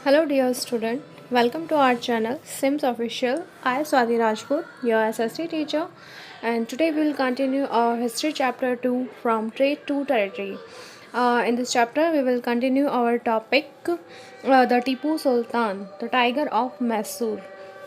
Hello, dear student. Welcome to our channel Sims Official. I am Swati Rajput, your SST teacher, and today we will continue our history chapter 2 from trade to territory. In this chapter, we will continue our topic the Tipu Sultan, the Tiger of Mysore.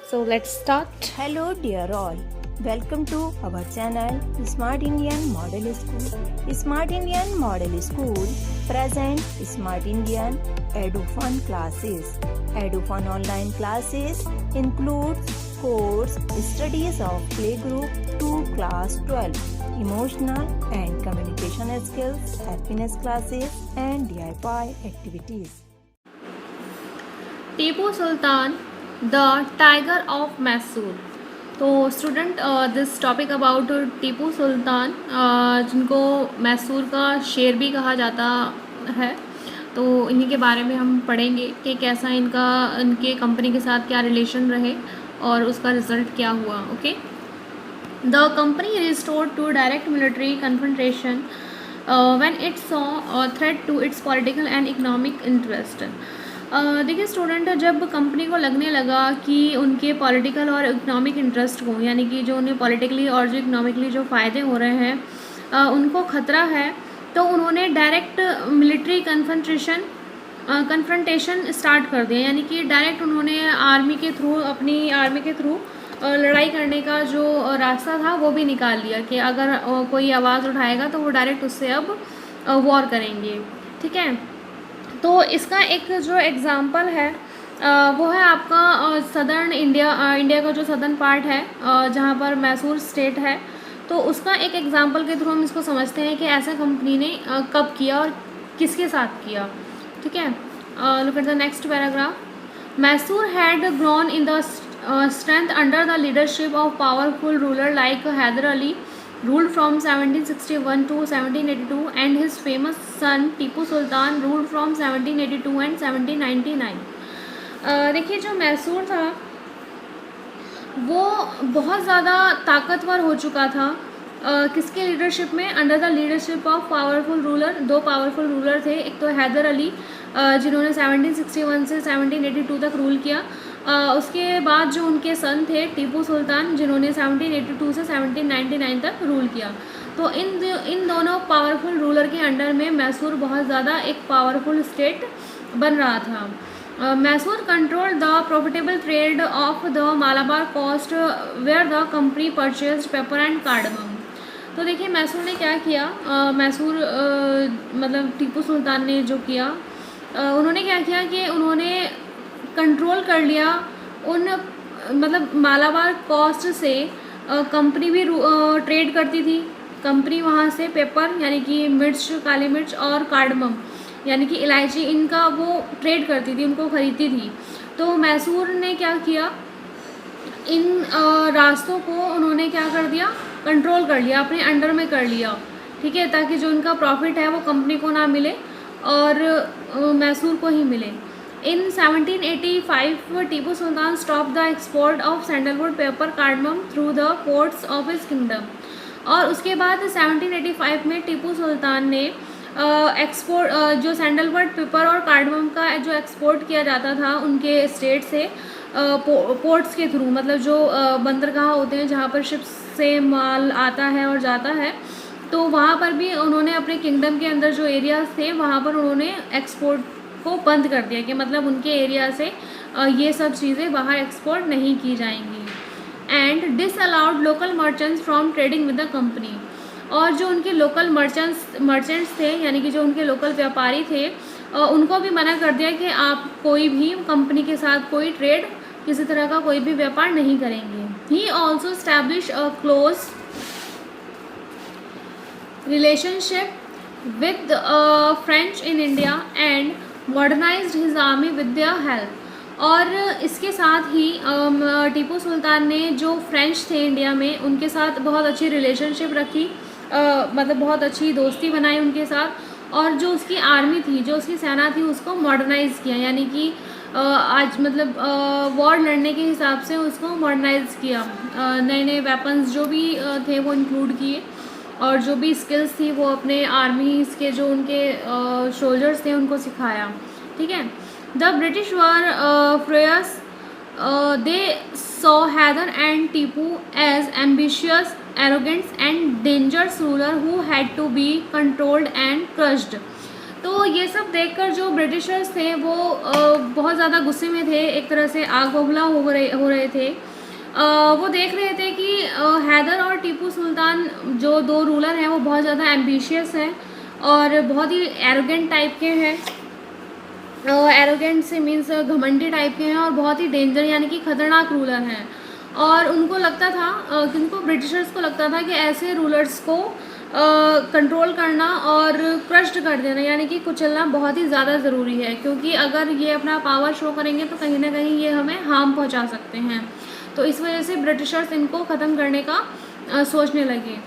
So let's start. Hello dear all, welcome to our channel Smart Indian Model School. Smart Indian Model School present Smart Indian EduFun classes. EduFun online classes includes course studies of playgroup to class 12, emotional and communication skills, happiness classes and DIY activities. Tipu Sultan the tiger of Mysore. तो student this topic about Tipu Sultan जिनको मैसूर का शेर भी कहा जाता है, तो इन्हीं के बारे में हम पढ़ेंगे कि कैसा इनके कंपनी के साथ क्या रिलेशन रहे और उसका रिजल्ट क्या हुआ. Okay, the company restored to direct military confrontation when it saw threat to its political and economic interest. देखिए स्टूडेंट, जब कंपनी को लगने लगा कि उनके पॉलिटिकल और इकोनॉमिक इंटरेस्ट को, यानी कि जो उन्हें पॉलिटिकली और जो इकोनॉमिकली जो फ़ायदे हो रहे हैं उनको ख़तरा है, तो उन्होंने डायरेक्ट मिलिट्री कन्फ्रंटेशन स्टार्ट कर दिया. यानी कि डायरेक्ट उन्होंने अपनी आर्मी के थ्रू लड़ाई करने का जो रास्ता था वो भी निकाल लिया कि अगर कोई आवाज़ उठाएगा तो वो डायरेक्ट उससे अब वॉर करेंगे. ठीक है, तो इसका एक जो एग्ज़ाम्पल है वो है आपका सदर्न इंडिया का जो सदर्न पार्ट है जहाँ पर मैसूर स्टेट है, तो उसका एक एग्ज़ाम्पल के थ्रू हम इसको समझते हैं कि ऐसा कंपनी ने कब किया और किसके साथ किया. ठीक है, look at the next paragraph. Mysore had grown in the strength under the leadership of powerful ruler like Hyder Ali, ruled from 1761 to 1782, and his famous son Tipu Sultan ruled from 1782 and 1799. देखिए, जो मैसूर था वो बहुत ज़्यादा ताकतवर हो चुका था. किसके लीडरशिप में? Under the leadership of powerful ruler. दो पावरफुल रूलर थे, एक तो हैदर अली जिन्होंने 1761 से 1782 तक रूल किया. उसके बाद जो उनके सन थे टीपू सुल्तान जिन्होंने 1782 से 1799 तक रूल किया. तो इन दोनों पावरफुल रूलर के अंडर में मैसूर बहुत ज़्यादा एक पावरफुल स्टेट बन रहा था. Mysore control the profitable trade of the Malabar coast where the company purchased pepper and cardamom. तो देखिए मैसूर ने क्या किया, मतलब टीपू सुल्तान ने जो किया, उन्होंने क्या किया कि उन्होंने कंट्रोल कर लिया उन मतलब मालाबार कोस्ट से. कंपनी भी ट्रेड करती थी. कंपनी वहाँ से पेपर यानी कि मिर्च, काली मिर्च और कार्डमम यानी कि इलायची, इनका वो ट्रेड करती थी, उनको ख़रीदती थी. तो मैसूर ने क्या किया, इन रास्तों को उन्होंने क्या कर दिया, कंट्रोल कर लिया, अपने अंडर में कर लिया. ठीक है, ताकि जो उनका प्रॉफिट है वो कंपनी को ना मिले और मैसूर को ही मिले. In 1785, Tipu Sultan stopped the export of sandalwood, paper, cardamom through the ports of his kingdom. और उसके बाद 1785 में टीपू सुल्तान ने जो सैंडलवुड, पेपर और कार्डमम का जो एक्सपोर्ट किया जाता था उनके स्टेट से पोर्ट्स के थ्रू, मतलब जो बंदरगाह होते हैं जहाँ पर शिप्स से माल आता है और जाता है, तो वहाँ पर भी उन्होंने अपने किंगडम के अंदर जो एरियाज थे वहाँ पर उन्होंने एक्सपोर्ट को बंद कर दिया कि मतलब उनके एरिया से ये सब चीज़ें बाहर एक्सपोर्ट नहीं की जाएंगी. And disallowed local merchants from trading with the company. और जो उनके लोकल मर्चेंट्स थे यानी कि जो उनके लोकल व्यापारी थे उनको भी मना कर दिया कि आप कोई भी कंपनी के साथ कोई ट्रेड, किसी तरह का कोई भी व्यापार नहीं करेंगे. He also establish a close relationship with French in India and modernised his army with their help. और इसके साथ ही टीपू सुल्तान ने जो फ्रेंच थे इंडिया में उनके साथ बहुत अच्छी रिलेशनशिप रखी, मतलब बहुत अच्छी दोस्ती बनाई उनके साथ, और जो उसकी आर्मी थी, जो उसकी सेना थी, उसको मॉडर्नाइज़ किया. यानी कि आज मतलब वॉर लड़ने के हिसाब से उसको मॉडर्नाइज़ किया. नए नए वेपन्स जो भी थे वो इंक्लूड किए और जो भी स्किल्स थी वो अपने आर्मीज़ के जो उनके सोल्जर्स थे उनको सिखाया. ठीक है, The British were furious. They saw Hyder and Tipu as ambitious, arrogant and dangerous ruler who had to be controlled and crushed. तो ये सब देखकर जो ब्रिटिशर्स थे वो बहुत ज़्यादा गुस्से में थे, एक तरह से आग बबूला हो रहे थे। वो देख रहे थे कि हैदर और टीपू सुल्तान जो दो रूलर हैं वो बहुत ज़्यादा एम्बिशियस हैं और बहुत ही एरोगेंट टाइप के हैं। एरोगेंट से मीन्स घमंडी टाइप के हैं और बहुत ही डेंजर यानी कि ख़तरनाक रूलर हैं। और उनको लगता था किनको ब्रिटिशर्स को लगता था कि ऐसे रूलर्स को कंट्रोल करना और क्रश्ड कर देना यानी कि कुचलना बहुत ही ज़्यादा ज़रूरी है, क्योंकि अगर ये अपना पावर शो करेंगे तो कहीं ना कहीं ये हमें हार्म पहुंचा सकते हैं। तो इस वजह से ब्रिटिशर्स इनको ख़त्म करने का सोचने लगे।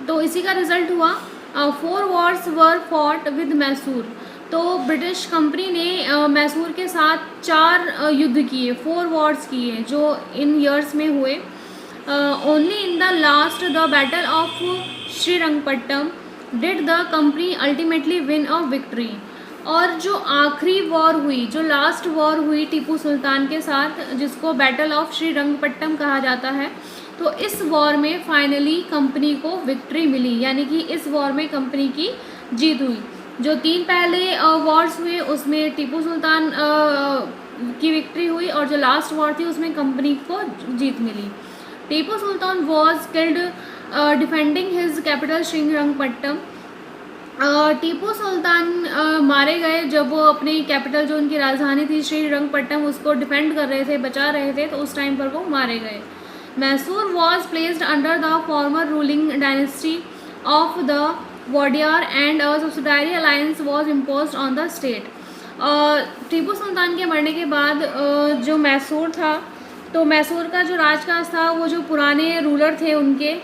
तो इसी का रिज़ल्ट हुआ 4 Wars were fought with Mysore. तो ब्रिटिश कंपनी ने मैसूर के साथ 4 युद्ध किए, 4 वॉर्स किए जो इन ईयर्स में हुए। Only in the last the battle of Srirangapatnam did the company ultimately win a victory. और जो आखिरी वॉर हुई, जो लास्ट वॉर हुई टीपू सुल्तान के साथ, जिसको बैटल ऑफ श्रीरंगपट्टम कहा जाता है, तो इस वॉर में फाइनली कंपनी को विक्ट्री मिली, यानी कि इस वॉर में कंपनी की जीत हुई। जो 3 पहले वॉर्स हुए उसमें टीपू सुल्तान की विक्ट्री हुई और जो लास्ट वॉर थी उसमें कंपनी को जीत मिली। Tipu Sultan was killed defending his capital Srirangapatnam. Tipu Sultan मारे गए जब वो अपनी कैपिटल जो उनकी राजधानी थी श्रीरंगपट्टम उसको डिफेंड कर रहे थे, बचा रहे थे, तो उस टाइम पर वो मारे गए। Mysore was placed under the former ruling dynasty of the Wodeyar and a subsidiary alliance was imposed on the state. Tipu Sultan के मरने के बाद जो मैसूर था, तो मैसूर का जो राजकाज था वो जो पुराने रूलर थे उनके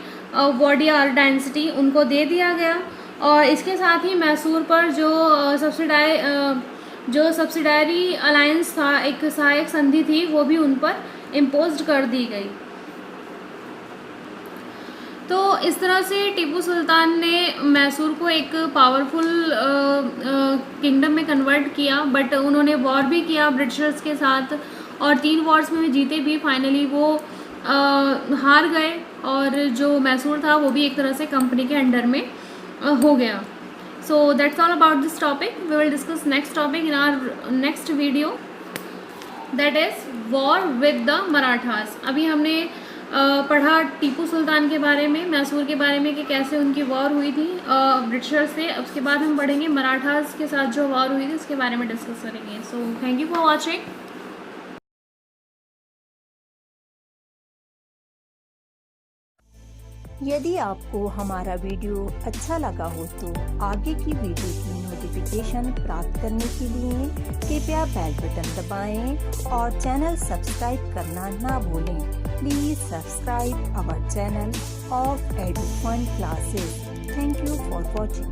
वॉडियार डायनेस्टी उनको दे दिया गया। और इसके साथ ही मैसूर पर जो सब्सिडायरी अलायंस था, एक सहायक संधि थी, वो भी उन पर इम्पोज्ड कर दी गई। तो इस तरह से टीपू सुल्तान ने मैसूर को एक पावरफुल किंगडम में कन्वर्ट किया, बट उन्होंने वॉर भी किया ब्रिटिशर्स के साथ और 3 वॉर्स में भी जीते भी। फाइनली वो हार गए और जो मैसूर था वो भी एक तरह से कंपनी के अंडर में हो गया। So that's all about this topic. We will discuss next topic in our next video, that is war with the Marathas. अभी हमने पढ़ा टीपू सुल्तान के बारे में, मैसूर के बारे में कि कैसे उनकी वॉर हुई थी ब्रिटिशर्स से। उसके बाद हम पढ़ेंगे मराठास के साथ जो वॉर हुई थी उसके बारे में डिस्कस करेंगे। So thank you for watching. यदि आपको हमारा वीडियो अच्छा लगा हो तो आगे की वीडियो की नोटिफिकेशन प्राप्त करने के लिए कृपया बेल बटन दबाएं और चैनल सब्सक्राइब करना ना भूलें। Please subscribe our channel of Edufun classes. Thank you for watching.